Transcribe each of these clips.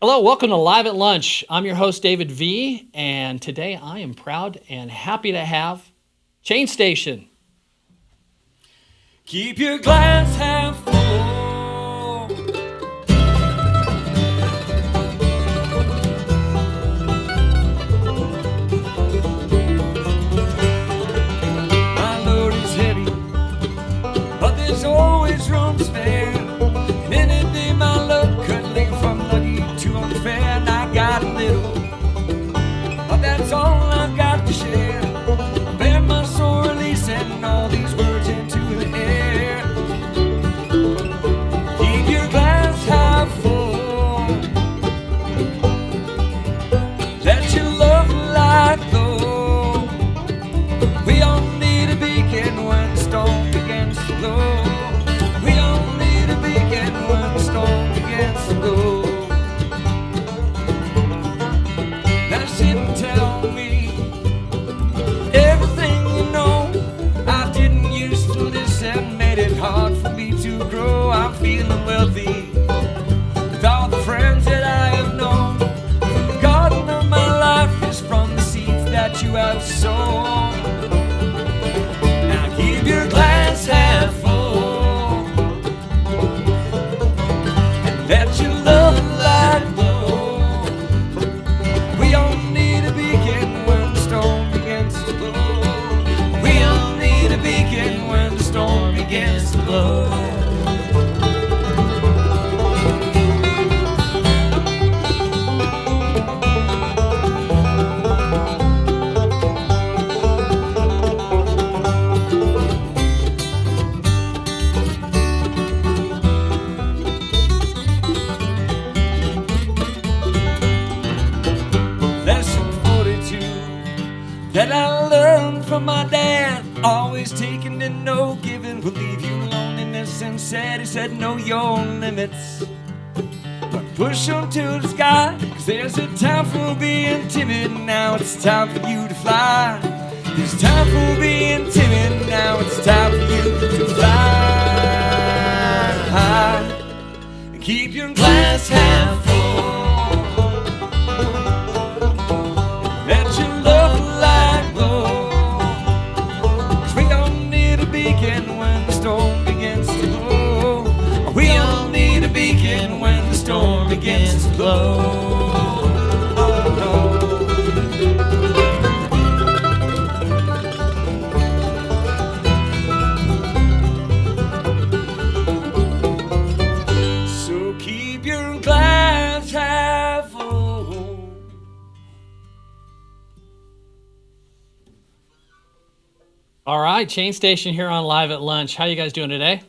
Hello, welcome to Live at Lunch. I'm your host, David V., and today I am proud and happy to have Chain Station. Keep your glass half full. My load is heavy, but there's always room to spare. Any day my luck could lead from lucky to unfair, and I got a little, but that's all I've got to share. I bear my soul releasing all these words into the air. Keep your glass half full. Let your love light glow. We all need a beacon when the storm begins to blow. We all need a beacon when the storm begins to blow. Now sit and tell me everything you know. I didn't used to listen, made it hard for me to grow. I'm feeling wealthy with all the friends that I have known. The garden of my life is from the seeds that you have sown. Now keep your glass half full and let your love light glow. We all need a beacon when the storm begins to blow. We all need a beacon when the storm begins to blow. Lesson 42 that I learned from my dad. Always taking and no giving will leave you loneliness and sad. He said know your limits, but push them to the sky. Cause there's a time for being timid, now it's time for you to fly. There's time for being timid, now it's time for you to fly. Keep your glass half full. Let your love light glow. Cause we all need a beacon when the storm begins to blow. We all need a beacon when the storm begins to blow. Oh no. So keep your glass half full. All right, Chain Station here on Live at Lunch. How you guys doing today?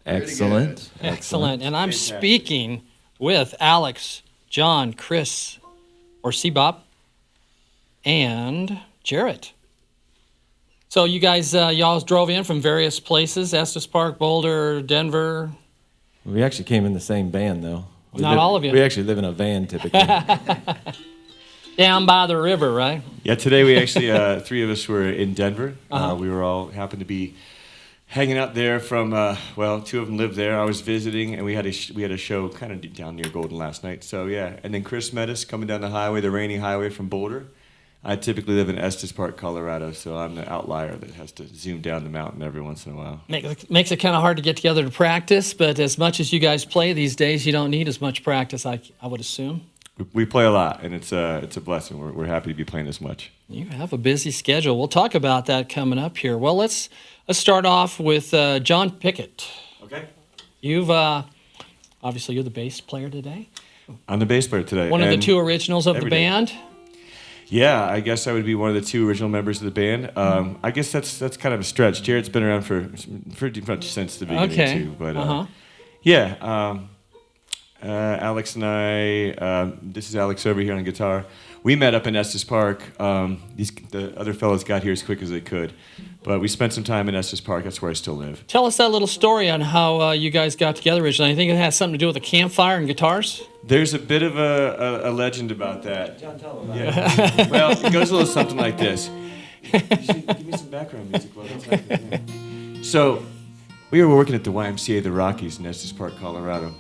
Excellent. Excellent. And I'm speaking with Alex, John, Chris, or Sebop, and Jarrett. So you guys, y'all drove in from various places, Estes Park, Boulder, Denver. We actually came in the same van, though. Not all of you. We actually live in a van, typically. Down by the river, right? Yeah, today we actually, three of us were in Denver. We were all happened to be hanging out there from, two of them lived there. I was visiting, and we had a show kind of down near Golden last night. So, yeah. And then Chris met us coming down the highway, the rainy highway from Boulder. I typically live in Estes Park, Colorado, so I'm the outlier that has to zoom down the mountain every once in a while. Makes it kind of hard to get together to practice, but as much as you guys play these days, you don't need as much practice, I would assume. We play a lot, and it's a blessing. We're happy to be playing this much. You have a busy schedule. We'll talk about that coming up here. Well, let's start off with John Pickett. Okay. You've obviously you're the bass player today. I'm the bass player today. One of the two originals of the band. Yeah, I guess I would be one of the two original members of the band. I guess that's kind of a stretch. Jared's been around for pretty much since the beginning too. But Alex and I, this is Alex over here on guitar. We met up in Estes Park. The other fellows got here as quick as they could. But we spent some time in Estes Park. That's where I still live. Tell us that little story on how you guys got together originally. I think it has something to do with a campfire and guitars. There's a bit of a legend about that. John, tell them about Yeah. Well, it goes a little something like this. You should give me some background music while that's happening. Yeah. So, we were working at the YMCA, the Rockies, in Estes Park, Colorado.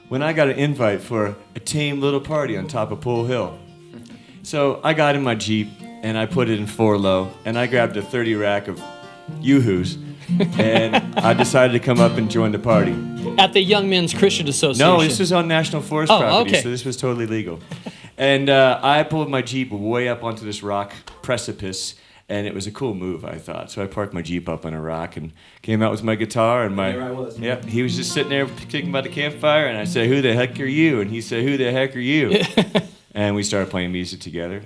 when I got an invite for a tame little party on top of Pole Hill. So I got in my Jeep, and I put it in 4-low, and I grabbed a 30 rack of Yoo-Hoos, and I decided to come up and join the party. At the Young Men's Christian Association. No, this was on National Forest property, okay. so this was totally legal. And I pulled my Jeep way up onto this rock precipice, and it was a cool move, I thought. So I parked my Jeep up on a rock and came out with my guitar and my... There I was. Yeah, he was just sitting there kicking by the campfire, and I said, "Who the heck are you?" And he said, "Who the heck are you?" And we started playing music together.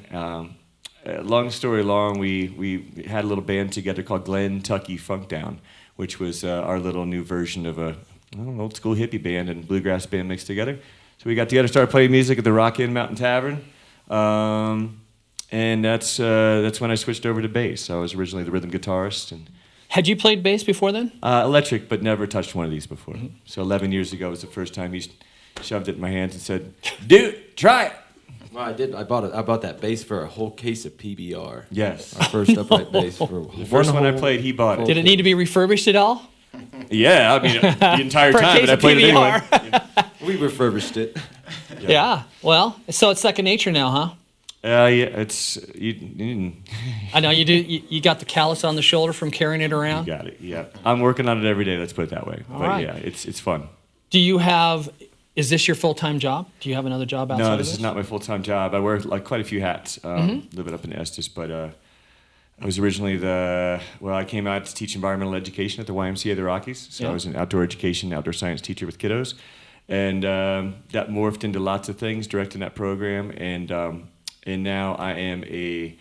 Long story long, we had a little band together called Glen Tucky Funkdown, which was our little new version of a old school hippie band and bluegrass band mixed together. So we got together, started playing music at the Rock Inn Mountain Tavern, and that's when I switched over to bass. I was originally the rhythm guitarist. And Had you played bass before then? electric, but never touched one of these before. So 11 years ago was the first time he shoved it in my hands and said, "Dude, try it." Well, I did. I bought that bass for a whole case of PBR. Yes. Our first upright bass for The first one I played, he bought it. Did it need to be refurbished at all? Yeah, I mean, the entire For a time, case but I of played it PBR. anyway. We refurbished it. Yeah. Well, so it's second nature now, huh? Yeah, it's you I know you do. You got the callus on the shoulder from carrying it around. got it. Yeah, I'm working on it every day. Let's put it that way. But right. yeah, it's fun. Do you have? Is this your full-time job? Do you have another job outside No, of this is not my full-time job. I wear like quite a few hats living up in Estes, but I was originally I came out to teach environmental education at the YMCA of the Rockies. So Yeah. I was an outdoor education, outdoor science teacher with kiddos. And that morphed into lots of things, directing that program. And now I am a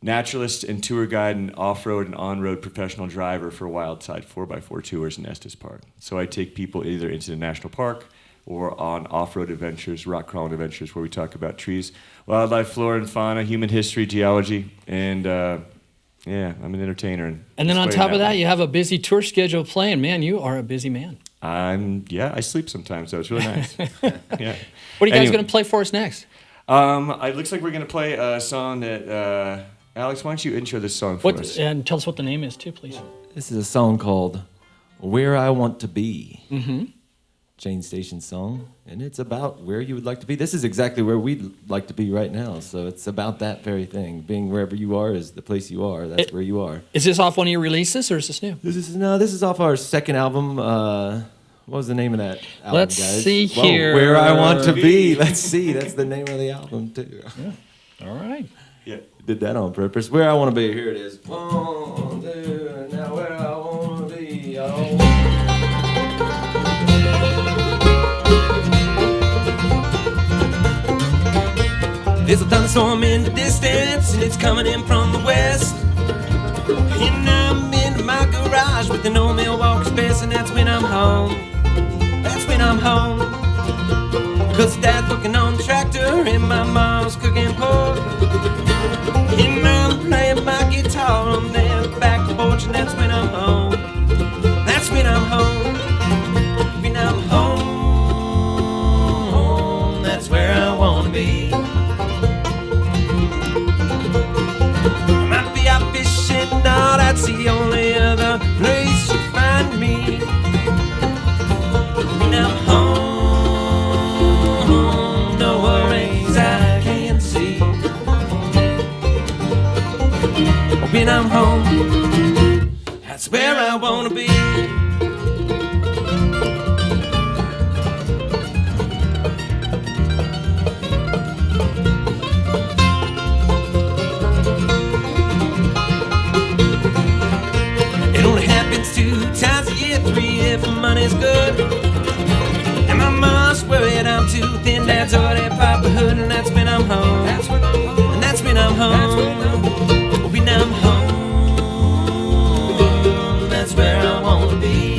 naturalist and tour guide and off-road and on-road professional driver for Wildside 4x4 tours in Estes Park. So I take people either into the national park or on off-road adventures, rock crawling adventures, where we talk about trees, wildlife, flora and fauna, human history, geology, and yeah, I'm an entertainer. And then on explain top of that, way. you have a busy tour schedule playing. Man, you are a busy man. I sleep sometimes, so it's really nice. Yeah. What are you guys Anyway. going to play for us next? It looks like we're going to play a song that, Alex, why don't you intro this song for us? And tell us what the name is too, please. This is a song called "Where I Want to Be." Jane Station song, and it's about where you would like to be. This is exactly where we'd like to be right now. So it's about that very thing. Being wherever you are is the place you are. That's where you are. Is this off one of your releases or is this new? This is off our second album. What was the name of that album, Let's guys? see Whoa, here. Where I Want to Be. Let's see. That's the name of the album too. All right. Yeah. Did that on purpose. Where I Want to Be. Here it is. 1, 2, now where I want to be. There's a thunderstorm in the distance, and it's coming in from the west. And I'm in my garage with an old Milwaukee Express, and that's when I'm home. That's when I'm home. Cause Dad's working on the tractor, and my mom's cooking pork. And I'm playing my guitar on the back porch, and that's when I'm home. That's when I'm home. When I'm home, that's where I wanna be. No, that's the only other place you find me. When I'm home, no worries I can see. When I'm home, that's where I wanna be. Money's good, and my mom's worried I'm too thin. Dad's already popped a hood, and that's when I'm home. And that's when I'm home. When I'm home, that's where I wanna be.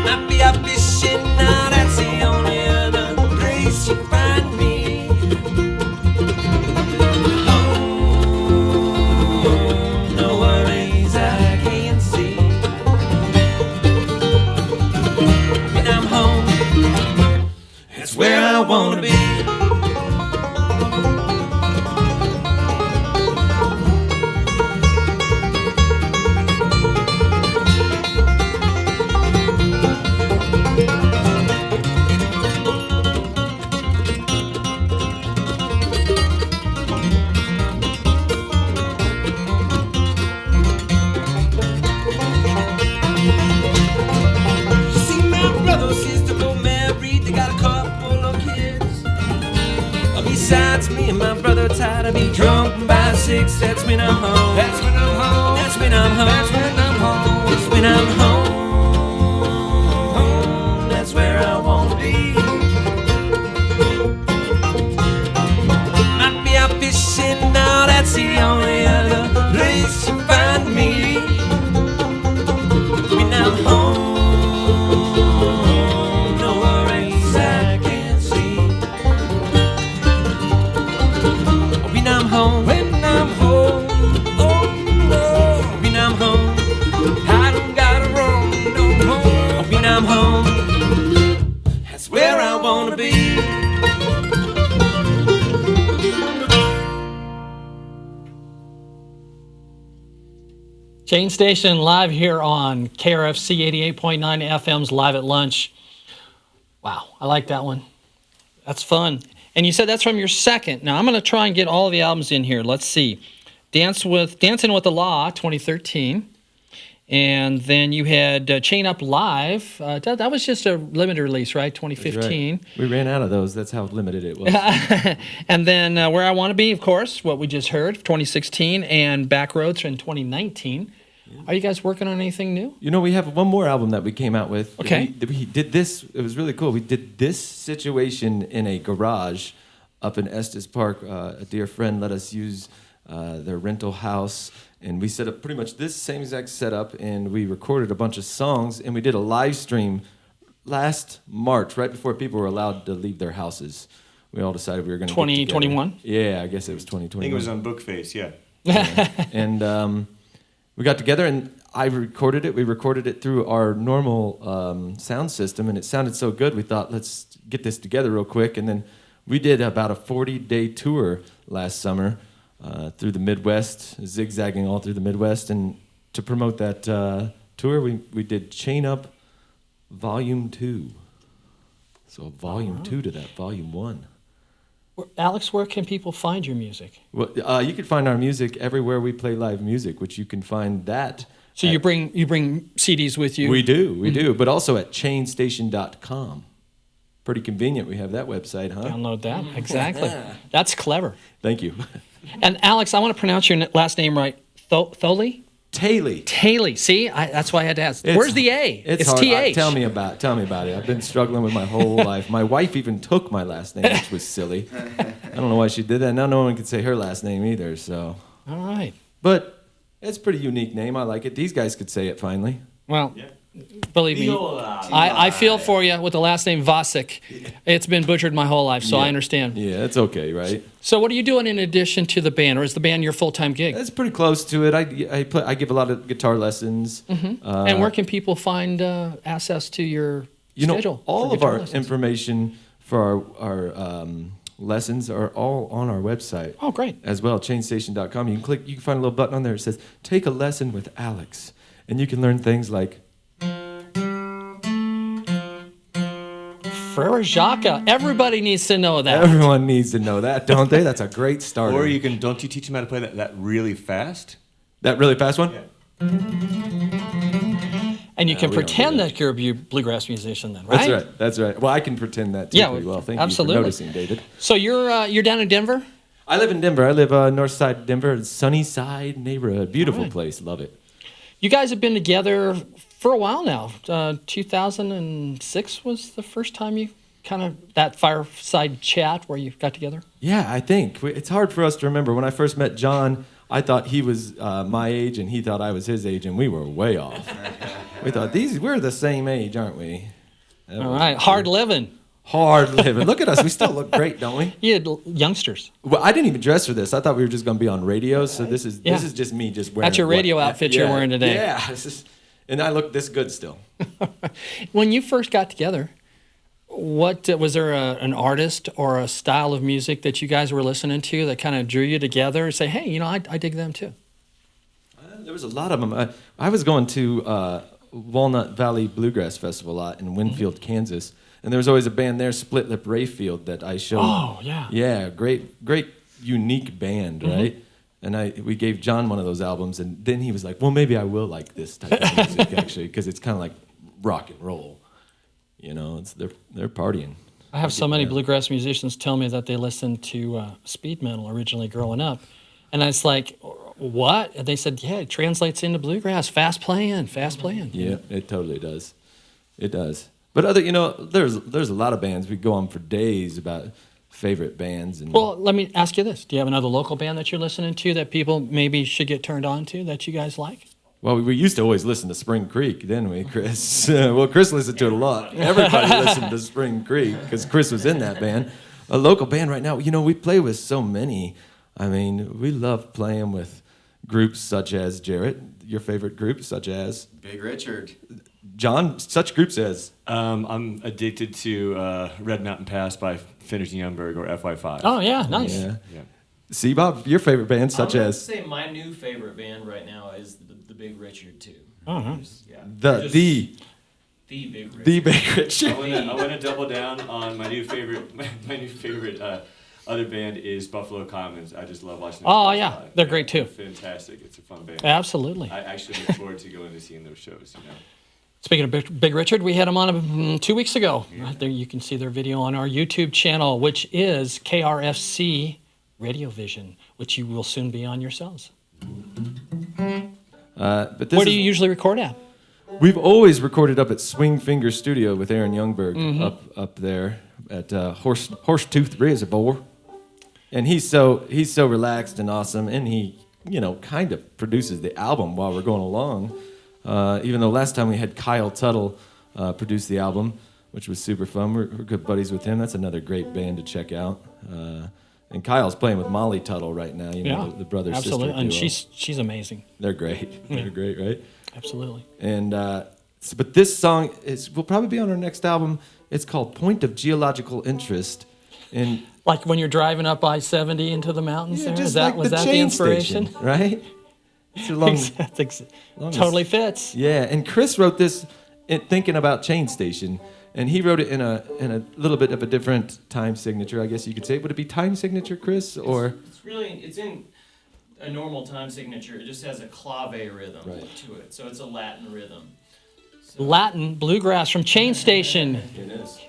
Might be out fishing now, that's the only other place you find me. Home, no worries I can't see. When I'm home, that's where I wanna be. so tired of being drunk by 6. That's when I'm home. That's when I'm home. That's when I'm home. That's when I'm home. That's when I'm home. That's where I wanna be. Might be out fishing now. That's the only other place you find me. When I'm home. When I'm home, oh no. When I'm home, I don't gotta roam no more. When I'm home, that's where I wanna be. Chain Station live here on KRFC 88.9 FM's Live at Lunch. Wow, I like that one. That's fun. And you said that's from your second. Now I'm going to try and get all the albums in here. Let's see. Dancing with the Law, 2013. And then you had Chain Up Live. That was just a limited release, right? 2015. Right. We ran out of those. That's how limited it was. And then Where I Want to Be, of course, what we just heard, 2016. And Backroads in 2019. Are you guys working on anything new? You know, we have one more album that we came out with. Okay. We did this. It was really cool. We did this situation in a garage up in Estes Park. A dear friend let us use their rental house, and we set up pretty much this same exact setup, and we recorded a bunch of songs, and we did a live stream last March, right before people were allowed to leave their houses. We all decided we were going to 2021? Yeah, I guess it was 2021. I think it was on Bookface, yeah. And we got together, and I recorded it. We recorded it through our normal sound system, and it sounded so good, we thought, let's get this together real quick. And then we did about a 40-day tour last summer through the Midwest, zigzagging all through the Midwest. And to promote that tour, we did Chain Up Volume 2. So Volume 2 to that, Volume 1. Alex, where can people find your music? Well, you can find our music everywhere we play live music, which you can find that. So you bring CDs with you? We do, but also at chainstation.com. Pretty convenient. We have that website, huh? Download that. Exactly. That's clever. Thank you. And Alex, I want to pronounce your last name right. Tholey? Taylor. Taylor. See, that's why I had to ask. Where's the A? It's hard. TH. Tell me about it. I've been struggling with my whole life. My wife even took my last name, which was silly. I don't know why she did that. Now no one can say her last name either. So. All right. But it's a pretty unique name. I like it. These guys could say it finally. Well, believe me, I feel for you with the last name Vacek. It's been butchered my whole life, so I understand. Yeah, it's okay, right? So what are you doing in addition to the band, or is the band your full-time gig? It's pretty close to it. I give a lot of guitar lessons. Mm-hmm. And where can people find access to your schedule? All of our information for our lessons are all on our website. Oh, great. As well, chainstation.com. You can find a little button on there that says, take a lesson with Alex. And you can learn things like Frere Jacques. Everybody needs to know that. Everyone needs to know that, don't they? That's a great start. Or don't you teach them how to play that really fast? That really fast one? Yeah. And you can pretend that you're a bluegrass musician then, right? That's right. Well, I can pretend that too pretty well. Thank you for noticing, David. So you're down in Denver? I live in Denver. I live north side of Denver, Sunnyside neighborhood. Beautiful place. Love it. You guys have been together for a while now. 2006 was the first time you that fireside chat where you got together? Yeah, I think. It's hard for us to remember. When I first met John, I thought he was my age and he thought I was his age, and we were way off. We thought, we're the same age, aren't we? All right, hard living. Hard living. Look at us. We still look great, don't we? You had youngsters. Well, I didn't even dress for this. I thought we were just going to be on radio, so this is just me just wearing. That's your radio outfit you're wearing today. Yeah, and I look this good still. When you first got together, what was there an artist or a style of music that you guys were listening to that kind of drew you together and say, hey, I dig them too? There was a lot of them. I was going to Walnut Valley Bluegrass Festival a lot in Winfield, Kansas. And there was always a band there, Split Lip Rayfield, that I showed. Oh, yeah. Yeah, great, unique band, right? And we gave John one of those albums, and then he was like, well, maybe I will like this type of music, actually, because it's kind of like rock and roll. They're partying. I have so many bluegrass musicians tell me that they listened to speed metal originally growing up. And I was like, what? And they said, yeah, it translates into bluegrass. Fast playing. Yeah, it totally does. It does. But there's a lot of bands. We go on for days about favorite bands. And Well, let me ask you this. Do you have another local band that you're listening to that people maybe should get turned on to that you guys like? Well, we used to always listen to Spring Creek, didn't we, Chris? Well, Chris listened to it a lot. Everybody listened to Spring Creek because Chris was in that band. A local band right now, we play with so many. I mean, we love playing with groups such as Jarrett, your favorite group, such as Big Richard. John, such groups as I'm addicted to Red Mountain Pass by Finners and Youngberg or FY5. Oh, yeah, nice. Yeah. Yeah. See, Bob, your favorite band, such I'm gonna as say my new favorite band right now is the Big Richard too. Uh-huh. Yeah. the The Big Richard. the Big Richard. I want to double down on my new favorite. My new favorite other band is Buffalo Commons. I just love watching them. Oh, play yeah. live. They're great, too. Fantastic. It's a fun band. Absolutely. I actually look forward to going to seeing those shows. Speaking of Big Richard, we had him on 2 weeks ago. Right there, you can see their video on our YouTube channel, which is KRFC RadioVision, which you will soon be on yourselves. But this Where do you usually record at? We've always recorded up at Swing Finger Studio with Aaron Youngberg up there at Horsetooth Reservoir, and he's so relaxed and awesome, and he kind of produces the album while we're going along. Even though last time we had Kyle Tuttle produce the album, which was super fun. We're good buddies with him. That's another great band to check out. And Kyle's playing with Molly Tuttle right now. The brother absolutely, sister and duo. she's amazing. They're great. They're great, right? Absolutely. And but this song will probably be on our next album. It's called "Point of Geological Interest," and Like when you're driving up I-70 into the mountains. yeah, there? just Is that like was the that the train inspiration? station, right? It's a long, Totally fits. yeah. And Chris wrote this thinking about Chain Station, and he wrote it in a little bit of a different time signature, I guess you could say. Would it be time signature, Chris, or? It's in a normal time signature. It just has a clave rhythm to it, so it's a Latin rhythm. So, Latin bluegrass from Chain Station. It is.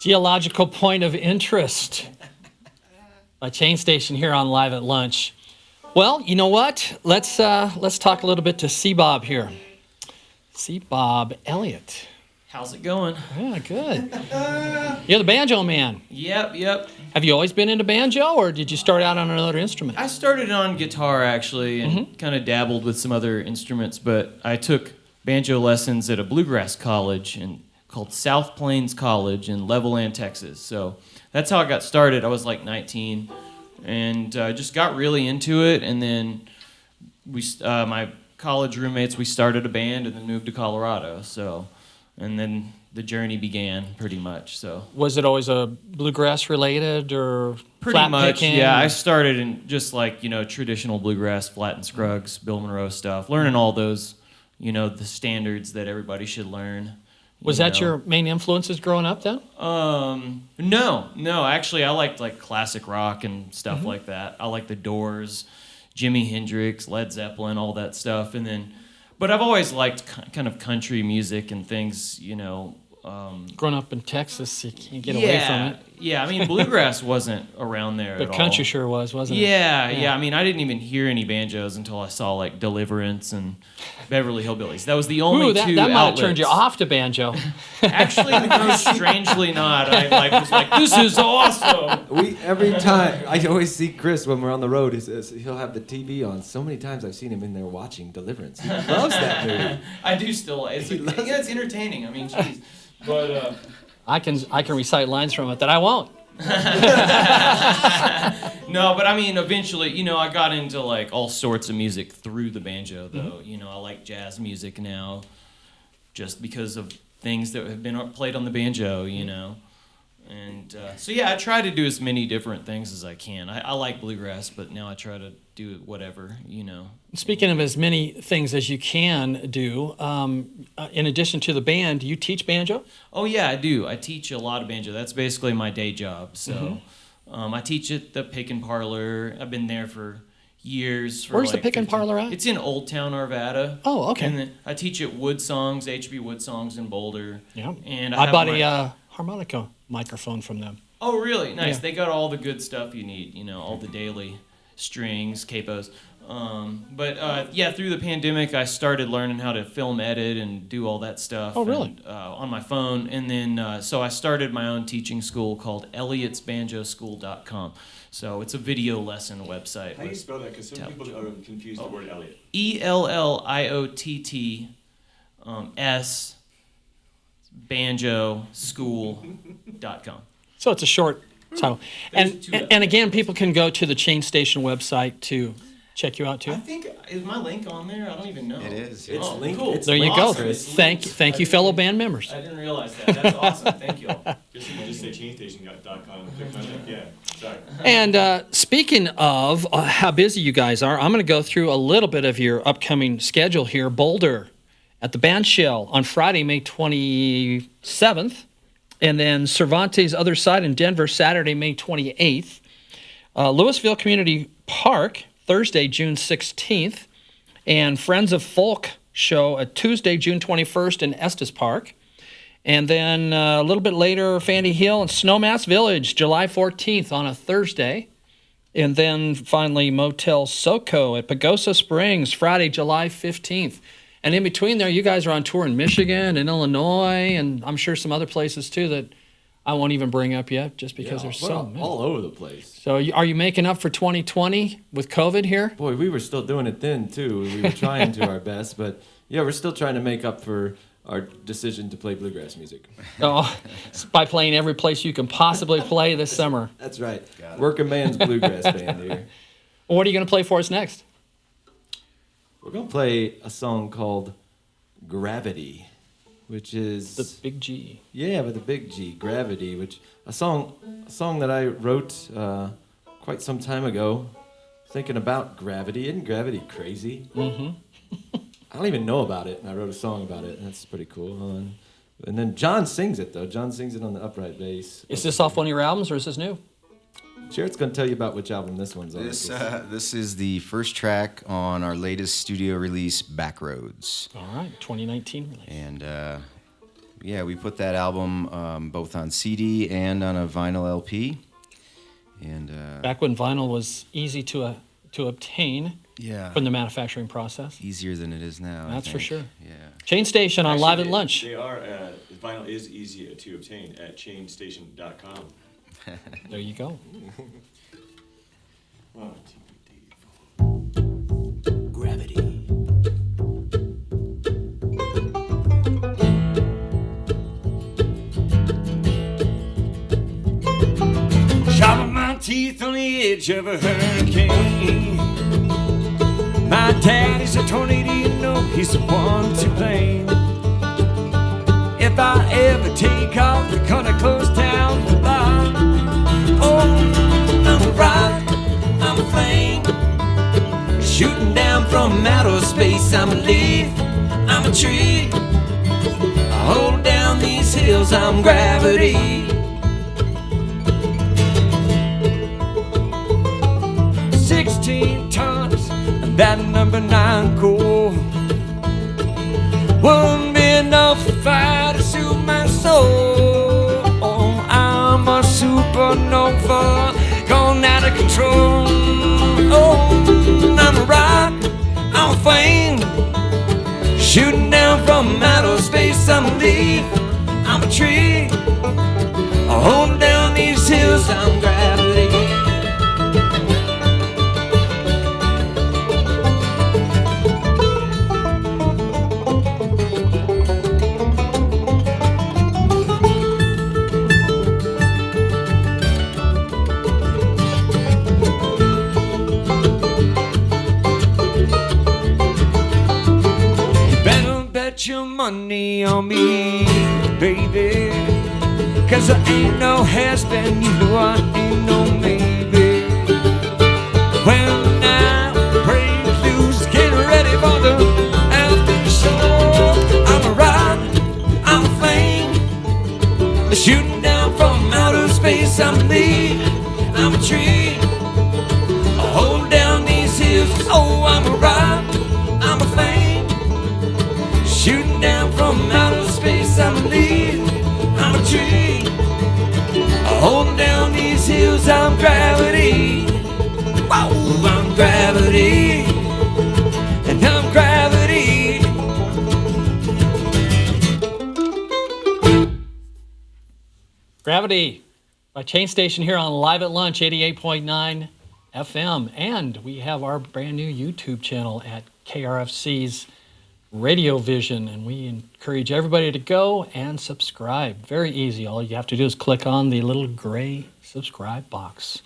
Geological Point of Interest. A chain station here on Live at Lunch. Well, you know what? Let's talk a little bit to C. Bob here. C. Bob Elliott. How's it going? Yeah, good. You're the banjo man. Yep. Have you always been into banjo, or did you start out on another instrument? I started on guitar, actually, and kind of dabbled with some other instruments, but I took banjo lessons at a bluegrass college called South Plains College in Levelland, Texas. So that's how I got started. I was like 19, and just got really into it, and then my college roommates, we started a band and then moved to Colorado. So, and then the journey began pretty much. So was it always a bluegrass related or pretty flat much? picking? Yeah, I started in just like traditional bluegrass, Flat and Scruggs, Bill Monroe stuff, learning all those the standards that everybody should learn. Was that your main influences growing up then? No. Actually, I liked like classic rock and stuff like that. I like the Doors, Jimi Hendrix, Led Zeppelin, all that stuff. But I've always liked kind of country music and things, Growing up in Texas, you can't get away from it. Yeah, I mean, bluegrass wasn't around there But at country all. sure was, wasn't it? Yeah. I mean, I didn't even hear any banjos until I saw like Deliverance and Beverly Hillbillies. That was the only that two might have outlets. turned you off to banjo. Actually, no, strangely not. I was like, this is awesome. Every time I always see Chris when we're on the road, he'll have the TV on. So many times I've seen him in there watching Deliverance. He loves that movie. I do still. It's entertaining. I mean, jeez. But I can recite lines from it that I won't. no, but I mean, eventually, I got into like all sorts of music through the banjo, though. I like jazz music now, just because of things that have been played on the banjo. And so yeah, I try to do as many different things as I can. I like bluegrass, but now I try to do whatever. Speaking of as many things as you can do, in addition to the band, do you teach banjo? Oh yeah, I do. I teach a lot of banjo. That's basically my day job. So I teach at the Pick and Parlor. I've been there for years. Where's the Pick and Parlor at? It's in Old Town, Arvada. Oh, okay. And then I teach at Wood Songs, HB Wood Songs in Boulder. Yeah. And I bought a harmonica microphone from them. Oh, really? Nice. Yeah. They got all the good stuff you need. All the daily strings, capos. But through the pandemic, I started learning how to film edit and do all that stuff. Oh, really? On my phone. And then, so I started my own teaching school called Elliott'sBanjoSchool.com. So it's a video lesson website. How do you spell that? Because some people are confused the word Elliott. ELLIOTT S banjoschool.com. So it's a short title. And again, people can go to the Chain Station website to check you out too. I think, is my link on there? I don't even know. It is. It's linked. Cool. It's There you go. awesome. Thank you, fellow band members. I didn't realize that. That's awesome. Thank you all. Just say chainstation.com. Click on it. Yeah. Sorry. And speaking of how busy you guys are, I'm going to go through a little bit of your upcoming schedule here. Boulder at the Band Shell on Friday, May 27th. And then Cervantes Other Side in Denver, Saturday, May 28th. Louisville Community Park, Thursday, June 16th. And Friends of Folk show Tuesday, June 21st in Estes Park. And then a little bit later, Fandy Hill and Snowmass Village, July 14th on a Thursday. And then finally, Motel Soco at Pagosa Springs, Friday, July 15th. And in between there, you guys are on tour in Michigan and Illinois, and I'm sure some other places too that I won't even bring up yet just because there's so many. All over the place. So are you making up for 2020 with COVID here? Boy, we were still doing it then, too. We were trying to our best, but yeah, we're still trying to make up for our decision to play bluegrass music. Oh, by playing every place you can possibly play this summer. That's right. Working man's bluegrass band here. Well, what are you going to play for us next? We're going to play a song called Gravity, which is... The big G. Yeah, with the big G, Gravity, which a song that I wrote quite some time ago, thinking about gravity. Isn't gravity crazy? Mm-hmm. I don't even know about it, and I wrote a song about it, and that's pretty cool. And then John sings it, though. John sings it on the upright bass. Is this off one of your albums, or is this new? Jarrett's going to tell you about which album this one's on. This is the first track on our latest studio release, Backroads. All right, 2019 release. And Yeah, we put that album both on CD and on a vinyl LP. And Back when vinyl was easy to obtain yeah, from the manufacturing process. easier than it is now. I That's for think. sure. Yeah. Chain Station on Live at Lunch. They are. Vinyl is easy to obtain at chainstation.com. There you go. Gravity. Sharpen my teeth on the edge of a hurricane. My daddy's a tornado, you know he's the one to blame. If I ever take off, they're gonna close down the bar. Oh, I'm a rock, I'm a flame, shooting down from outer space. I'm a leaf, I'm a tree, I hold down these hills, I'm gravity. 16 tons, and that number 9 core won't be enough fire to soothe my soul. Oh, I'm a supernova, gone out of control. Oh, I'm a rock, I'm a flame, shooting down from outer space. I'm a leaf, I'm a tree, I hold down these hills, I'm gravity. Your money on me, baby, 'cause I ain't no has-been, you know I ain't no maybe. When I break loose, get ready for the after show. I'm a rock, I'm a flame, shooting down from outer space. I'm a leaf, I'm a tree, I hold down these hills. Oh, I'm a rock, I'm a flame, shooting down from outer space. I'm a leaf, I'm a tree, I hold down these hills. I'm gravity. Wow, I'm gravity, and I'm gravity. Gravity by Chain Station here on Live at Lunch 88.9 FM. And we have our brand new YouTube channel at KRFC's RadioVision, and we encourage everybody to go and subscribe. Very easy. All you have to do is click on the little gray subscribe box.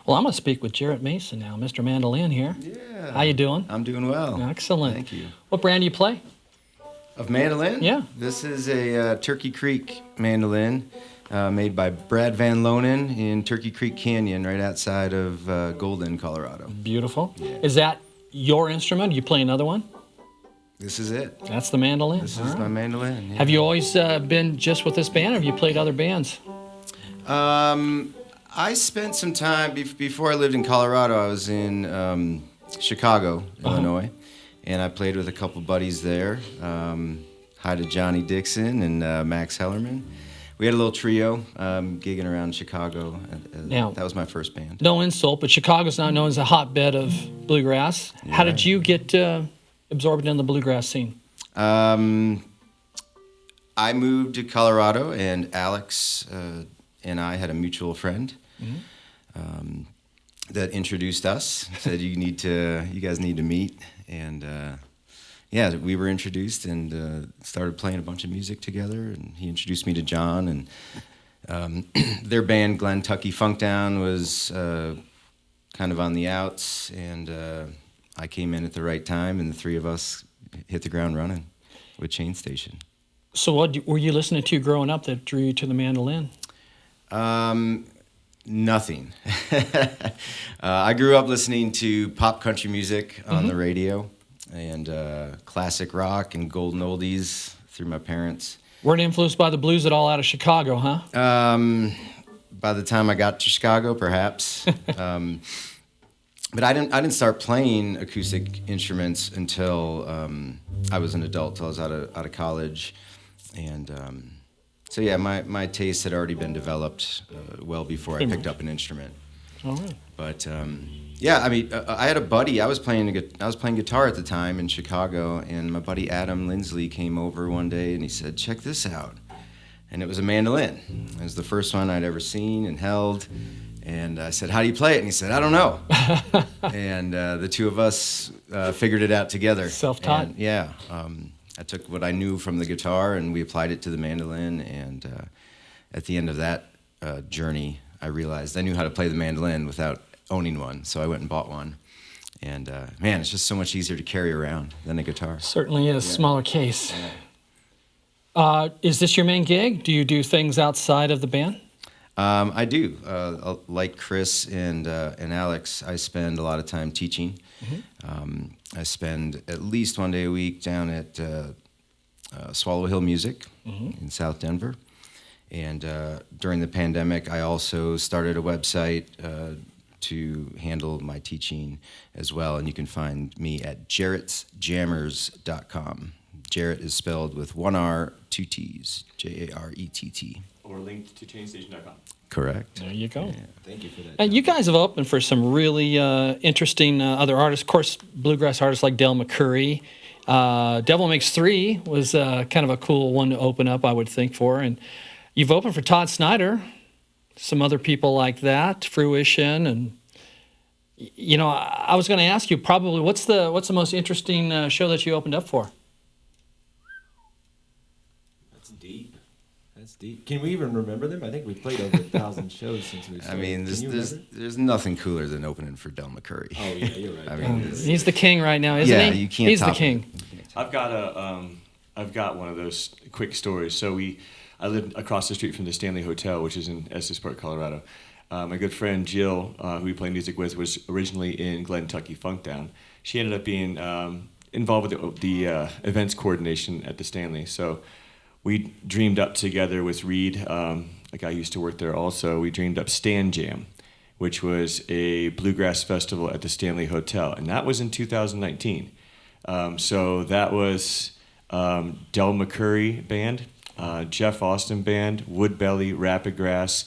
Well, I'm going to speak with Jarrett Mason now, Mr. Mandolin here. Yeah. How you doing? I'm doing well. Excellent. Thank you. What brand do you play? Of mandolin? Yeah. This is a Turkey Creek mandolin made by Brad Van Lonen in Turkey Creek Canyon right outside of Golden, Colorado. Beautiful. Yeah. Is that your instrument? Do you play another one? This is it. That's the mandolin? This is my mandolin. Yeah. Have you always been just with this band, or have you played other bands? I spent some time, before I lived in Colorado, I was in Chicago, Illinois, and I played with a couple buddies there. Hi to Johnny Dixon and Max Hellerman. We had a little trio gigging around Chicago. Now, that was my first band. No insult, but Chicago's not known as a hotbed of bluegrass. Yeah. How did you get absorbed in the bluegrass scene? I moved to Colorado, and Alex and I had a mutual friend that introduced us. Said you guys need to meet, and yeah, we were introduced and started playing a bunch of music together. And he introduced me to John, and their band Glentucky Funkdown was kind of on the outs, and I came in at the right time, and the three of us hit the ground running with Chain Station. So what were you listening to growing up that drew you to the mandolin? Nothing. I grew up listening to pop country music on the radio, and classic rock and golden oldies through my parents. Weren't influenced by the blues at all out of Chicago, huh? By the time I got to Chicago, perhaps. But I didn't start playing acoustic instruments until I was an adult, till I was out of college, and So yeah, my taste had already been developed well before I picked up an instrument. All right. But yeah, I mean, I had a buddy. I was playing guitar at the time in Chicago, and my buddy Adam Lindsley came over one day, and he said, "Check this out." And it was a mandolin. It was the first one I'd ever seen and held. And I said, "How do you play it?" And he said, "I don't know." And the two of us figured it out together. Self-taught. And, yeah. I took what I knew from the guitar, and we applied it to the mandolin. And at the end of that journey, I realized I knew how to play the mandolin without owning one. So I went and bought one. And man, it's just so much easier to carry around than a guitar. Certainly is. Smaller case. Is this your main gig? Do you do things outside of the band? I do. Like Chris and Alex, I spend a lot of time teaching. I spend at least one day a week down at Swallow Hill Music in South Denver. And during the pandemic, I also started a website to handle my teaching as well. And you can find me at jarrettsjammers.com. Jarrett is spelled with one R, two T's, Jarett. Or linked to chainstation.com. Correct. There you go. Yeah. Thank you for that. And you guys have opened for some really interesting other artists. Of course, bluegrass artists like Del McCoury. Devil Makes Three was kind of a cool one to open up, I would think, for. And you've opened for Todd Snyder, some other people like that, Fruition, and you know, I was going to ask you probably what's the most interesting show that you opened up for? That's deep. Can we even remember them? I think we've played over 1,000 shows since we started. I mean, there's nothing cooler than opening for Del McCoury. Oh yeah, you're right. I mean, He's the king right now, isn't he? Yeah, you can't He's the top king. I've got one of those quick stories. So I lived across the street from the Stanley Hotel, which is in Estes Park, Colorado. My good friend Jill, who we play music with, was originally in Glentucky Funkdown. She ended up being involved with the events coordination at the Stanley. So we dreamed up together with Reed, a guy who used to work there also. We dreamed up Stan Jam, which was a bluegrass festival at the Stanley Hotel, and that was in 2019. So that was Del McCoury Band, Jeff Austin Band, Woodbelly, Rapid Grass,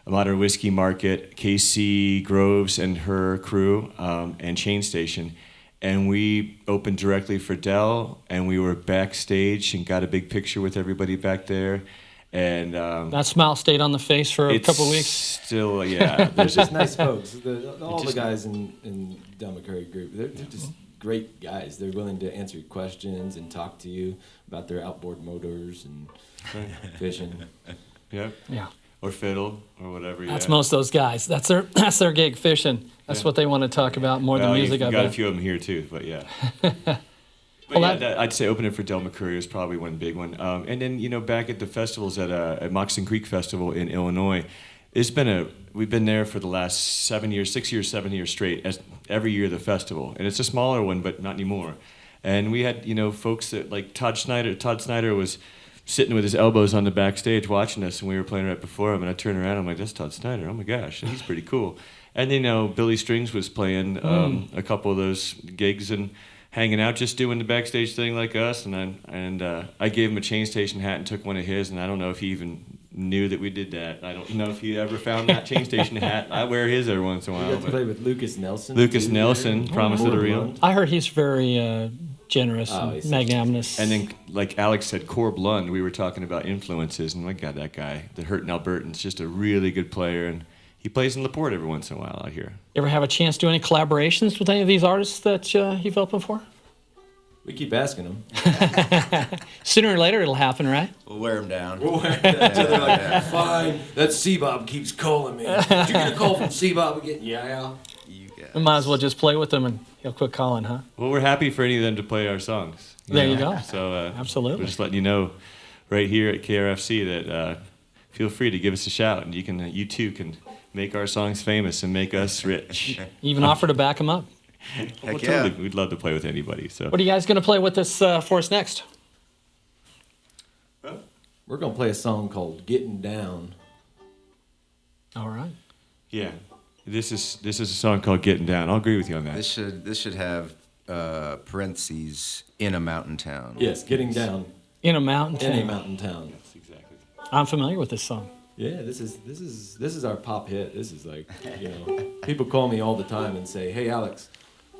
Modern Whiskey Market, Casey Groves and her crew, and Chain Station. And we opened directly for Del, and we were backstage and got a big picture with everybody back there. And That smile stayed on the face for a couple of weeks. Still, yeah. There's just nice folks. All the guys in Del McCoury group, they're just great guys. They're willing to answer your questions and talk to you about their outboard motors and fishing. Yep. Yeah. Or fiddle, or whatever. That's most of those guys. That's their gig, fishing. That's what they want to talk about more than music. You've I got bet. a few of them here too, but yeah. Well, I'd say opening for Del McCoury was probably one big one. And then back at the festivals at Moxon Creek Festival in Illinois, we've been there for the last 7 years straight, as every year the festival, and it's a smaller one, but not anymore. And we had folks that like Todd Snyder. Todd Snyder was sitting with his elbows on the backstage watching us, and we were playing right before him. And I turned around, I'm like, "That's Todd Snyder. Oh my gosh, he's pretty cool." And Billy Strings was playing a couple of those gigs and hanging out, just doing the backstage thing like us. And I gave him a Chain Station hat and took one of his, and I don't know if he even knew that we did that. I don't know if he ever found that Chain Station hat. I wear his every once in a while. You got to play with Lucas Nelson. Lucas Nelson, Promise of the Real. I heard he's very generous and magnanimous. And then, like Alex said, Corb Lund, we were talking about influences, and my God, that guy, the Hurtin' Albertan's just a really good player, and he plays in LaPorte every once in a while out here. You ever have a chance to do any collaborations with any of these artists that you've opened for? We keep asking them. Sooner or later it'll happen, right? We'll wear them down. So they're like, fine, that C-Bob keeps calling me. Did you get a call from C-Bob again? Yeah. You guys. We might as well just play with them and he'll quit calling, huh? Well, we're happy for any of them to play our songs. There you go. So Absolutely. we're just letting you know right here at KRFC that feel free to give us a shout, and you too can make our songs famous and make us rich. Even offer to back them up. Well, yeah. totally, we'd love to play with anybody. So What are you guys going to play with us for us next? We're going to play a song called Getting Down. All right. yeah, this is a song called "Getting Down." I'll agree with you on that. This should have parentheses in a mountain town. Yes, Getting Down In a mountain in a town. mountain town. Yes, exactly. I'm familiar with this song. Yeah, this is our pop hit. This is like, people call me all the time and say, "Hey, Alex,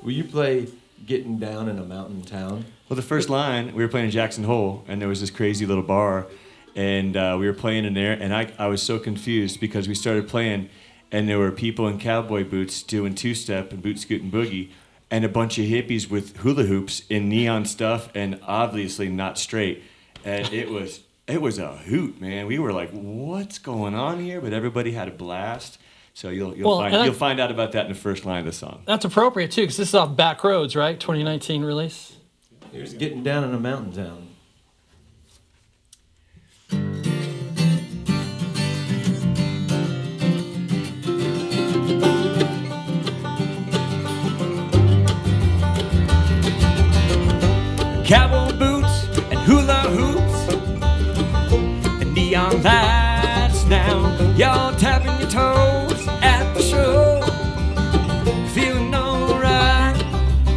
will you play Getting Down in a Mountain Town?" Well, the first line, we were playing in Jackson Hole, and there was this crazy little bar, and we were playing in there, and I was so confused because we started playing, and there were people in cowboy boots doing two-step and boot scoot and boogie, and a bunch of hippies with hula hoops in neon stuff, and obviously not straight, and it was a hoot, man. We were like, "What's going on here?" But everybody had a blast. So you'll find out about that in the first line of the song. That's appropriate too, because this is off Back Roads, right? 2019 release. Here's Getting Down in a Mountain Town. Cowboy boots and hula hoops and neon lights now. Y'all tapping your toes at the show, feeling alright.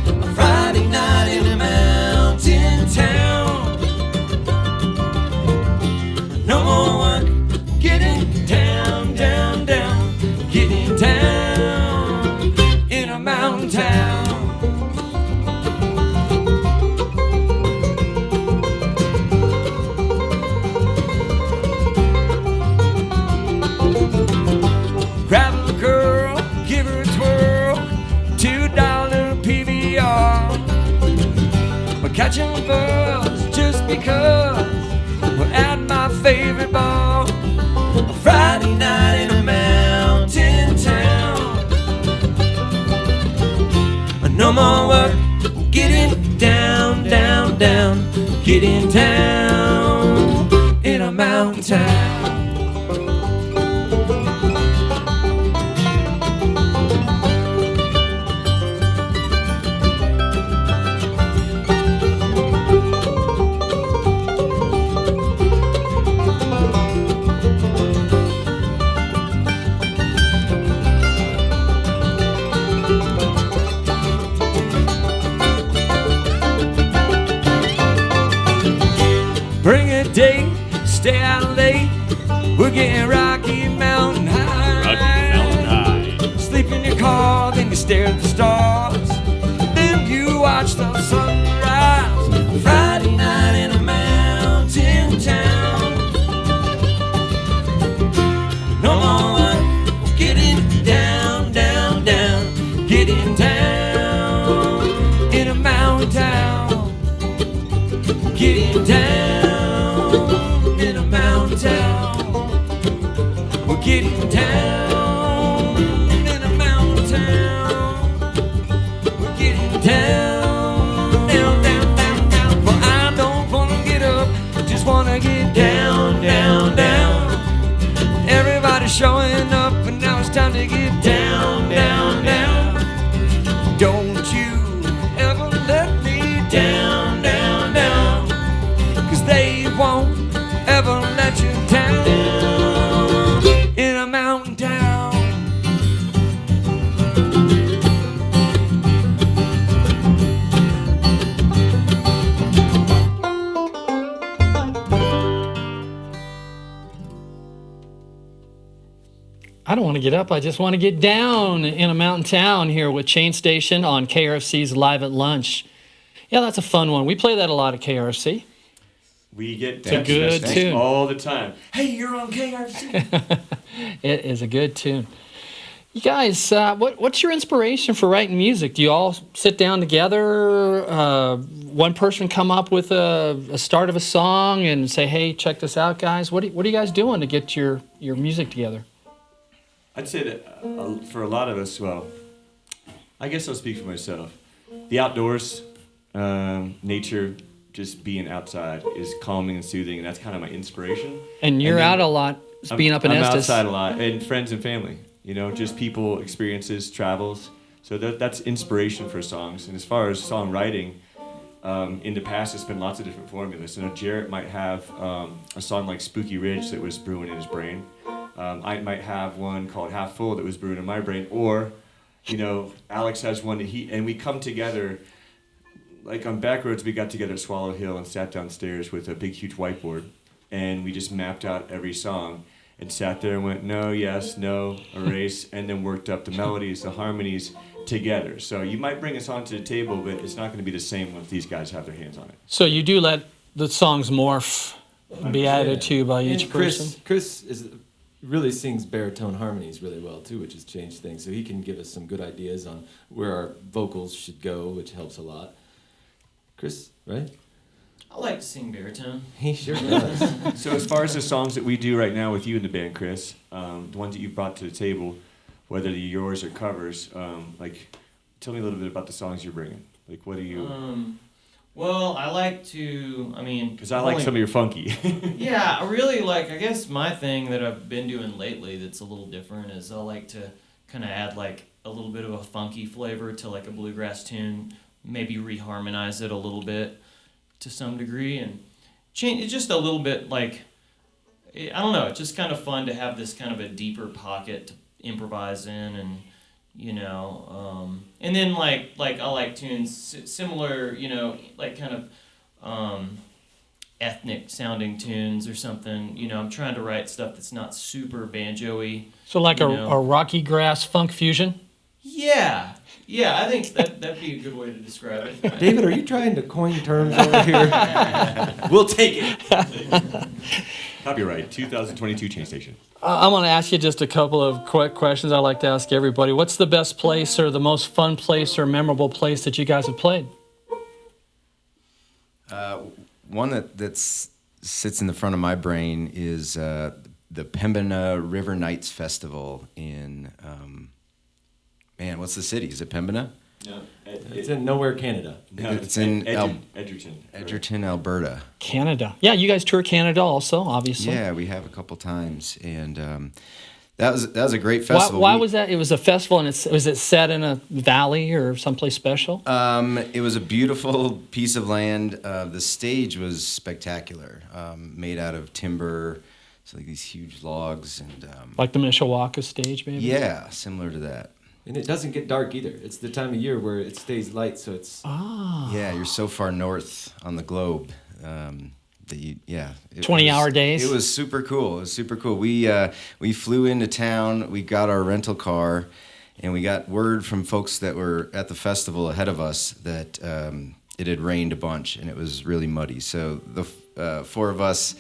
A Friday night in a mountain town. No more work, getting down, down, down, getting down in a mountain town. Grab a girl, give her a twirl, $2 PVR. We're catching a buzz just because we're at my favorite bar. A Friday night in a mountain town. No more work, getting down, down, down, getting down in a mountain town. Bring a date, stay out late. We're getting Rocky Mountain High. Sleep in your car, then you stare at the stars. Then you watch the sunrise. Friday night in a mountain town. No more work, getting down, down, down, getting down in a mountain town. Getting down. We're getting down in a mountain town. We're getting down, down, down, down, down. Well, I don't wanna get up, just wanna get down, down, down. Everybody's showing up, and now it's time to get down, down, down. Don't you ever let me down, down, down. 'Cause they won't ever let you down in a mountain town. I don't want to get up. I just want to get down in a mountain town here with Chain Station on KRFC's Live at Lunch. Yeah, that's a fun one. We play that a lot at KRFC. We get a text good messages tune. all the time. Hey, you're on KRFC. It is a good tune. You guys, what's your inspiration for writing music? Do you all sit down together, one person come up with a start of a song and say, hey, check this out, guys? What are you guys doing to get your music together? I'd say that for a lot of us, well, I guess I'll speak for myself. The outdoors, nature, just being outside is calming and soothing, and that's kind of my inspiration. And you're out a lot, being up in Estes. I'm outside a lot, and friends and family, just people, experiences, travels. So that's inspiration for songs. And as far as songwriting, in the past, it's been lots of different formulas. Jarrett might have a song like Spooky Ridge that was brewing in his brain. I might have one called Half Full that was brewing in my brain. Or, Alex has one that and we come together. Like on Backroads, we got together at Swallow Hill and sat downstairs with a big, huge whiteboard. and we just mapped out every song and sat there and went, no, yes, no, erase, and then worked up the melodies, the harmonies together. So you might bring us onto the table, but it's not going to be the same if these guys have their hands on it. So you do let the songs morph and be added to by each And person? Chris really sings baritone harmonies really well too, which has changed things. So he can give us some good ideas on where our vocals should go, which helps a lot. Chris, right? I like to sing baritone. He sure does. So as far as the songs that we do right now with you in the band, Chris, the ones that you brought to the table, whether they're yours or covers, like, tell me a little bit about the songs you're bringing. Like, what do you... Well, I like to, Because I like some of your funky. Yeah, I really like, I guess my thing that I've been doing lately that's a little different is I like to kind of add like a little bit of a funky flavor to like a bluegrass tune, maybe reharmonize it a little bit to some degree and change it just a little bit like, I don't know, it's just kind of fun to have this kind of a deeper pocket to improvise in and, you know, and then like I like tunes similar, you know, like kind of ethnic sounding tunes or something. You know, I'm trying to write stuff that's not super banjo-y. So like a Rocky Grass funk fusion? Yeah, I think that'd be a good way to describe it. David, are you trying to coin terms over here? We'll take it. Copyright 2022 Chain Station. I want to ask you just a couple of quick questions I like to ask everybody. What's the best place or the most fun place or memorable place that you guys have played? One that sits in the front of my brain is the Pembina River Nights Festival in, what's the city? Is it Pembina? No, It's in nowhere, Canada. no, It's in Edgerton. Alberta. Canada. Yeah, you guys tour Canada also, obviously. Yeah, we have a couple times, and that was a great festival. Why was that? It was a festival, and was it set in a valley or someplace special? It was a beautiful piece of land. The stage was spectacular, made out of timber, so like these huge logs, and Like the Mishawaka stage, maybe? yeah, similar to that. And it doesn't get dark either. It's the time of year where it stays light, so it's... Yeah, you're so far north on the globe. That you, 20-hour days? It was super cool. We flew into town. We got our rental car, and we got word from folks that were at the festival ahead of us that it had rained a bunch and it was really muddy. So the four of us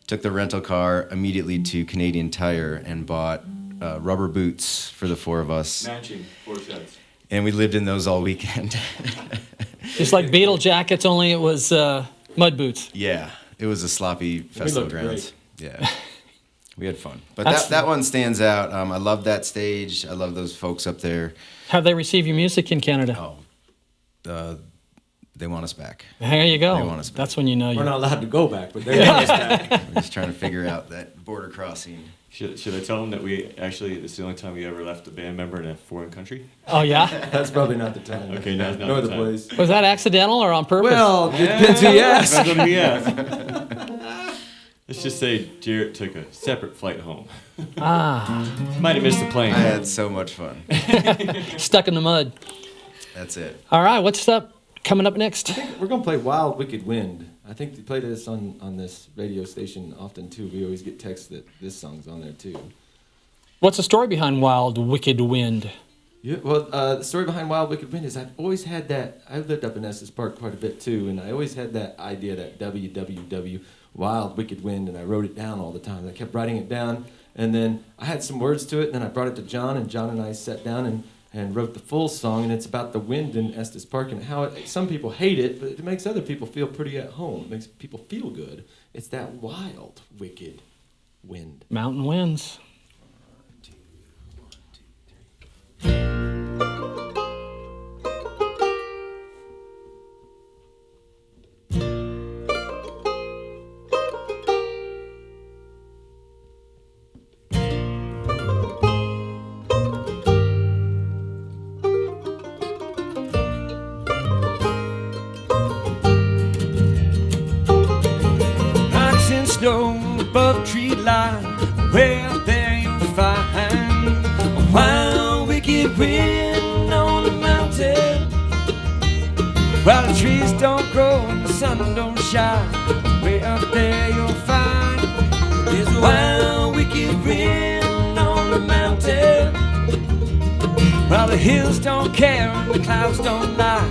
took the rental car immediately to Canadian Tire and bought rubber boots for the four of us. Matching 4 sets. And we lived in those all weekend. Just like Beetle jackets, only it was mud boots. Yeah, it was a sloppy festival looked grounds. great. Yeah, we had fun. But that one stands out. I love that stage. I love those folks up there. How they receive your music in Canada? Oh, they want us back. There you go. They want us back. That's when you know We're you're... not allowed to go back, but they're just back. We're just trying to figure out that border crossing. Should I tell them that it's the only time we ever left a band member in a foreign country? Oh, yeah? That's probably not the time. Okay, no, it's not Nor the the time. place. Was that accidental or on purpose? Well, it depends who you ask. Depends on who you ask. Let's just say Jarrett took a separate flight home. Might have missed the plane. I had so much fun. Stuck in the mud. That's it. All right, what's up? Coming up next? We're going to play Wild Wicked Wind. I think they play this on this radio station often, too. We always get texts that this song's on there, too. What's the story behind Wild Wicked Wind? Yeah, well, the story behind Wild Wicked Wind is I've always had that. I've lived up in Estes Park quite a bit, too, and I always had that idea, that WWW, Wild Wicked Wind, and I wrote it down all the time. I kept writing it down, and then I had some words to it, and then I brought it to John, and John and I sat down and wrote the full song, and it's about the wind in Estes Park and how some people hate it, but it makes other people feel pretty at home. It makes people feel good. It's that wild, wicked wind. Mountain Winds. Above tree line, where there you'll find a wild wicked wind on the mountain. While the trees don't grow and the sun don't shine, way up there you'll find wild wicked wind on the mountain. While the hills don't care and the clouds don't lie,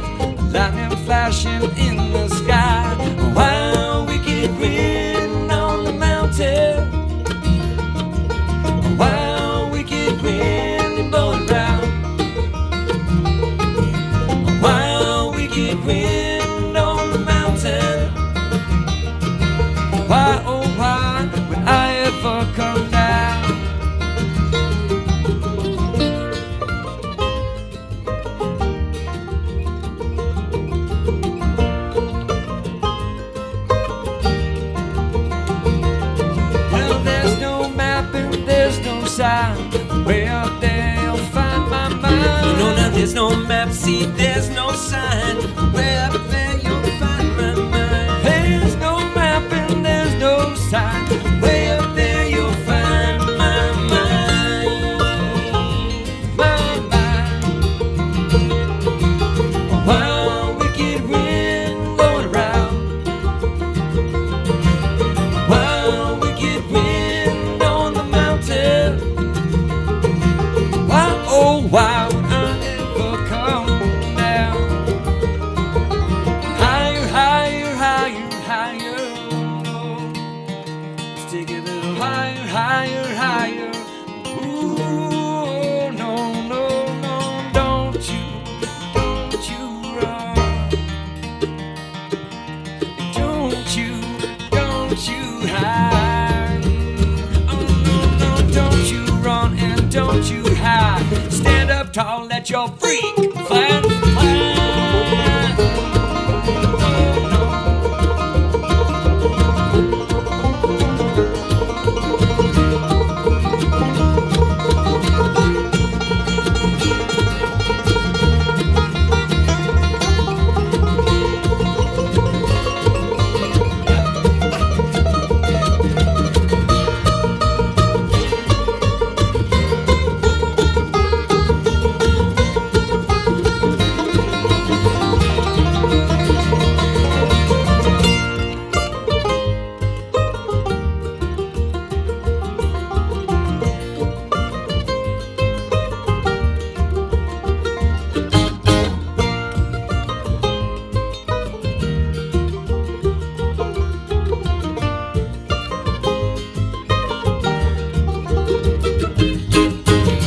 lightning flashing in the sky. A wild wicked wind on the mountain. A wild wicked wind blowing round. A wild wicked wind on the mountain. Why, oh why, would I ever come down? Well, there's no map and there's no sign. Way up there you'll find my mind. No, no, there's no map, see, there's no sign. Way up there you'll find my mind. There's no map and there's no sign. Way up there you'll find my mind. My mind. A wild wicked wind blowing around. Wild wicked wind on the mountain. Why, oh why would I ever come down? Higher, higher, higher, higher. Let's take it a little higher, higher, higher. Ooh, no, no, no, don't you run. Don't you hide. Oh, no, no, don't you run and don't you hide. Stand up tall, let your freak fly, fly. Oh, no.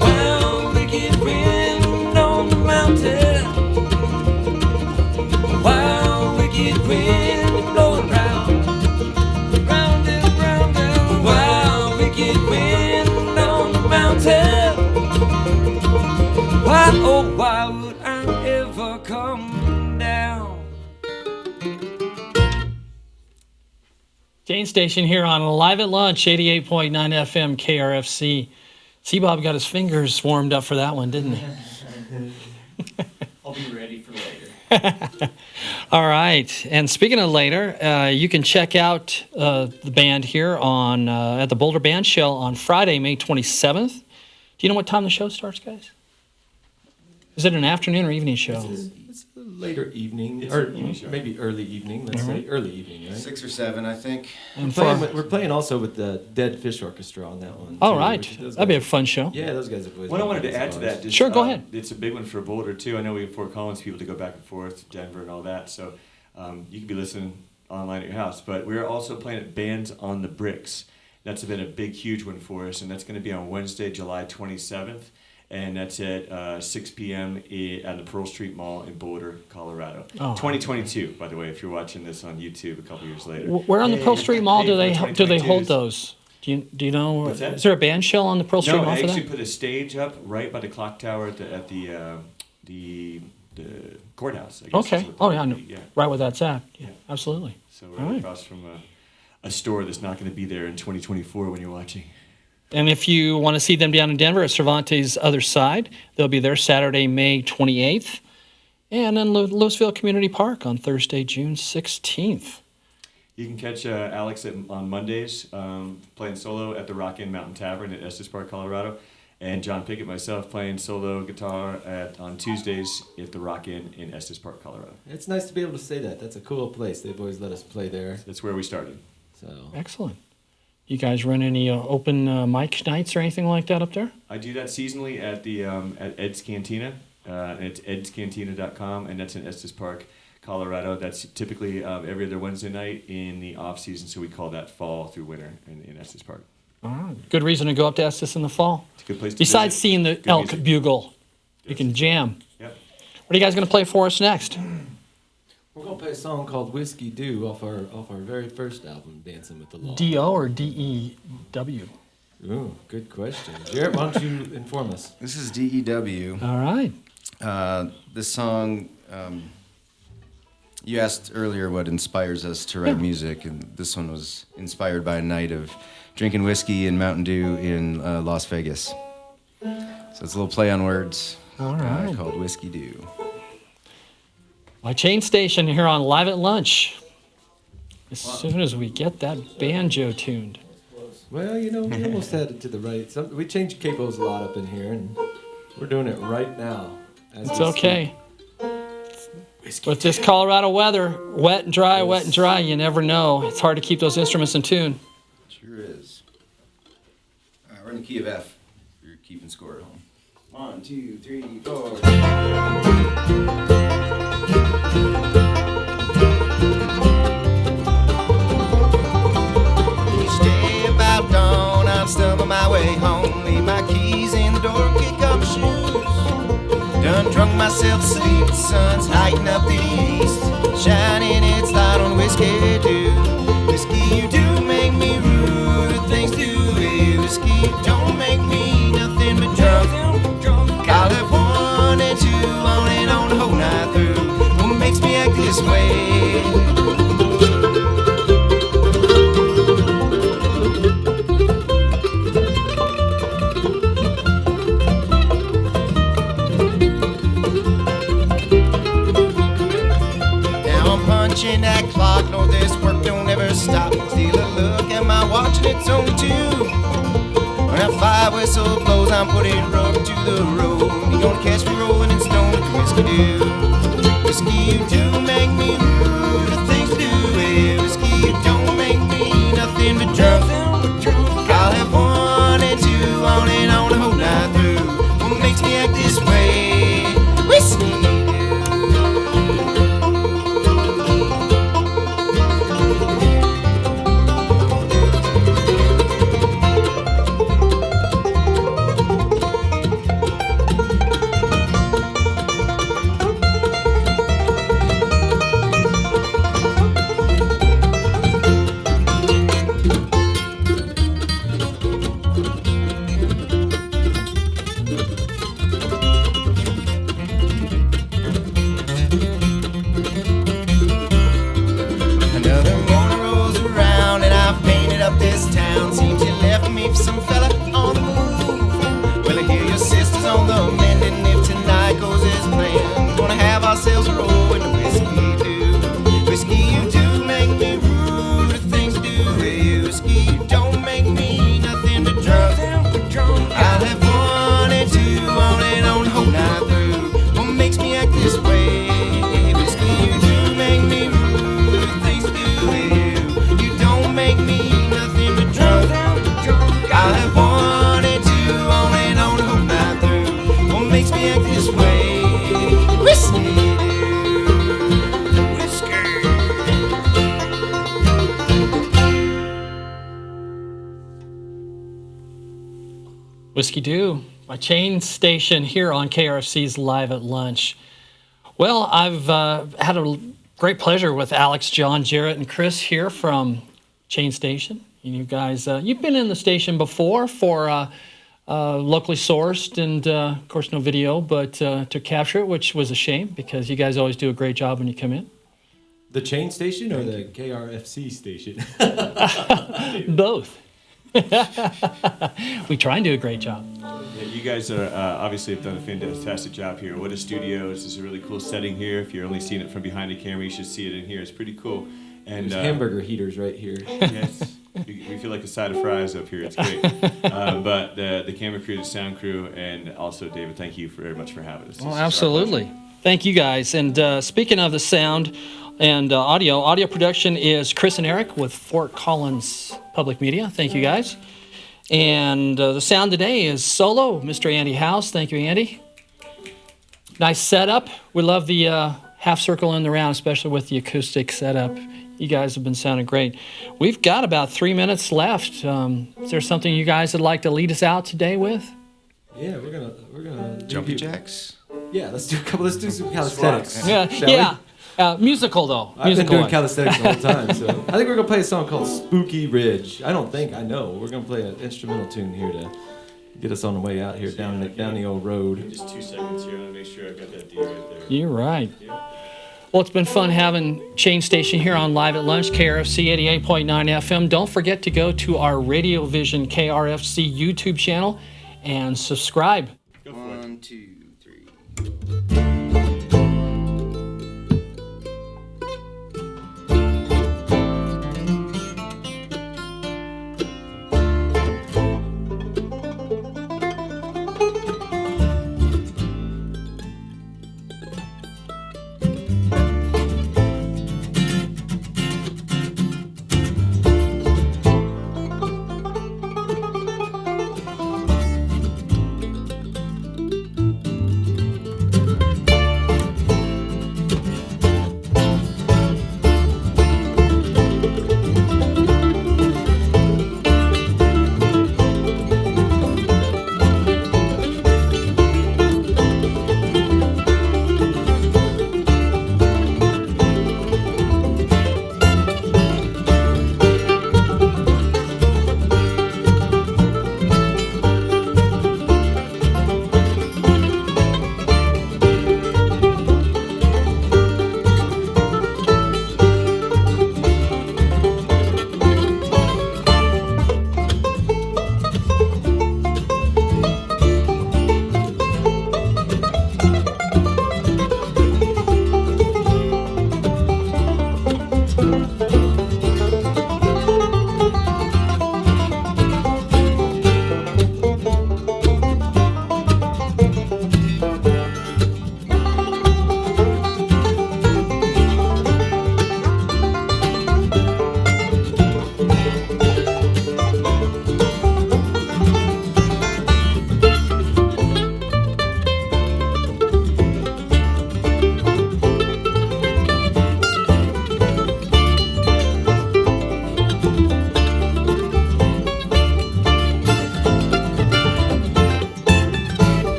Wild wicked wind on the mountain. Wild wicked wind blowing round, round and round and wild wicked wind on the mountain. Why, oh why would I ever come down? Jane Station here on Live at Lunch, 88.9 FM KRFC. C-Bob got his fingers warmed up for that one, didn't he? I'll be ready for later. All right. And speaking of later, you can check out the band here on at the Boulder Band Show on Friday, May 27th. Do you know what time the show starts, guys? Is it an afternoon or evening show? It's a later evening, It's or an evening show. maybe early evening. Let's say early evening, right? 6 or 7, I think. And We're playing also with the Dead Fish Orchestra on that one. all too, right. which those That'd be a guys- fun show. Yeah, those guys have always. What I been wanted to friends add of to ours. that, just, Sure, go ahead. It's a big one for Boulder too. I know we have Fort Collins people to go back and forth, Denver and all that. So you could be listening online at your house. But we're also playing at Bands on the Bricks. That's been a big, huge one for us, and that's going to be on Wednesday, July 27th. And that's at 6 p.m. At the Pearl Street Mall in Boulder, Colorado. Oh. 2022, by the way, if you're watching this on YouTube a couple years later. Where on the Pearl Street Mall do they for hold 2022s. those? Do you know? What's that? Is there a band shell on the Pearl Street No, Mall they for actually that? put a stage up right by the clock tower at the courthouse. I guess Okay. is what Oh that yeah, I would know. be, yeah. Right where that's at. Yeah, Yeah. absolutely. So we're All right. across from a store that's not going to be there in 2024 when you're watching. And if you want to see them down in Denver at Cervantes' Other Side, they'll be there Saturday, May 28th, and in Louisville Community Park on Thursday, June 16th. You can catch Alex on Mondays playing solo at the Rockin' Mountain Tavern at Estes Park, Colorado, and John Pickett, myself, playing solo guitar on Tuesdays at the Rockin' in Estes Park, Colorado. It's nice to be able to say that. That's a cool place. They've always let us play there. That's where we started. So Excellent. You guys run any open mic nights or anything like that up there? I do that seasonally at the at Ed's Cantina. It's edscantina.com, and that's in Estes Park, Colorado. That's typically every other Wednesday night in the off season, so we call that fall through winter in Estes Park. All right. Good reason to go up to Estes in the fall. It's a good place to Besides visit. seeing the Good elk music. bugle, you Yes. can jam. Yep. What are you guys going to play for us next? We're gonna play a song called "Whiskey Do" off our very first album, "Dancing with the Law." D-O or D-E-W? Ooh, good question. Jarrett, why don't you inform us? This is DEW. All right. This song, you asked earlier what inspires us to write music, and this one was inspired by a night of drinking whiskey and Mountain Dew in Las Vegas. So it's a little play on words. All right. Called Whiskey Dew. My chain station here on Live at Lunch. As soon as we get that banjo tuned. Well, you know, we almost had it to the right. We changed capos a lot up in here, and we're doing it right now. It's okay. With this Colorado weather, wet and dry, wet and dry, you never know. It's hard to keep those instruments in tune. Sure is. We're in the key of F. You're keeping score at home. 1, 2, 3, 4. Each day about dawn, I'll stumble my way home, leave my keys in the door, kick off my shoes. Done drunk myself to sleep, the sun's lighting up the east, shining its light on whiskey do. Whiskey, you do make me rude, things do you. Whiskey, you don't make me nothing but drunk. I'll have 1 and 2 on the whole night through. What makes me act this way? Now I'm punching that clock, no, this work don't ever stop. Steal a look at my watch and it's only 2. When that 5 whistle blows, I'm putting rubber to the road. You're gonna catch me rolling in stone with the whiskey do. Whiskey, you do make me rude, the things to do. Yeah, whiskey, you don't make me nothing but drunk. I'll have 1 and 2 on the whole night through. What makes me act this way? Whiskey. Another morning rolls around and I've painted up this town. Seems you left me for some fella on the move. Well, I hear your sister's on the mend, and if tonight goes as planned, gonna have ourselves a roll in the whiskey do. Whiskey, you do make me rude, the things to do. Yeah, whiskey, you don't make me nothing but drunk. I'll have 1 and 2 on the whole night through. What makes me act this way? Whiskey, you do make me rude, the things to do. You don't make me nothing but drunk. I'll have 1 and 2 on the whole night through. What makes me act this way? Whiskey. Whiskey Do, my chain station here on KRFC's Live at Lunch. Well, I've had a great pleasure with Alex, John, Jarrett, and Chris here from Chain Station. And you guys, you've been in the station before for locally sourced and, of course, no video, but to capture it, which was a shame because you guys always do a great job when you come in. The chain station or the KRFC station? Both. We try and do a great job. Yeah, you guys are obviously have done a fantastic job here. What a studio! This is a really cool setting here. If you're only seeing it from behind the camera, you should see it in here. It's pretty cool. And There's hamburger heaters right here. yes, we feel like a side of fries up here. It's great. But the camera crew, the sound crew, and also David, thank you very much for having us. This is Oh, our absolutely. Thank you guys. And speaking of the sound and audio production is Chris and Eric with Fort Collins Public Media. Thank you, guys. And the sound today is solo, Mr. Andy House. Thank you, Andy. Nice setup. We love the half circle in the round, especially with the acoustic setup. You guys have been sounding great. We've got about 3 minutes left. Is there something you guys would like to lead us out today with? Yeah, we're gonna Jumpy jacks. Yeah, let's do some calisthenics. Yeah. Musical though. I've been doing calisthenics the whole time, so I think we're gonna play a song called Spooky Ridge. I know. We're gonna play an instrumental tune here to get us on the way out here down the old road. Just 2 seconds here. I want to make sure I've got that D right there. You're right. Well, it's been fun having Chain Station here on Live at Lunch, KRFC 88.9 FM. Don't forget to go to our RadioVision KRFC YouTube channel and subscribe. 1, 2, 3.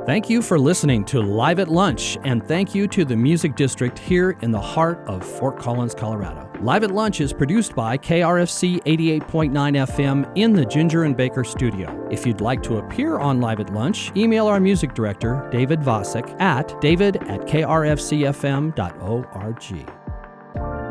Thank you for listening to Live at Lunch, and thank you to the Music District here in the heart of Fort Collins, Colorado. Live at Lunch is produced by KRFC 88.9 FM in the Ginger and Baker studio. If you'd like to appear on Live at Lunch, email our music director, David Vacek, at david@krfcfm.org.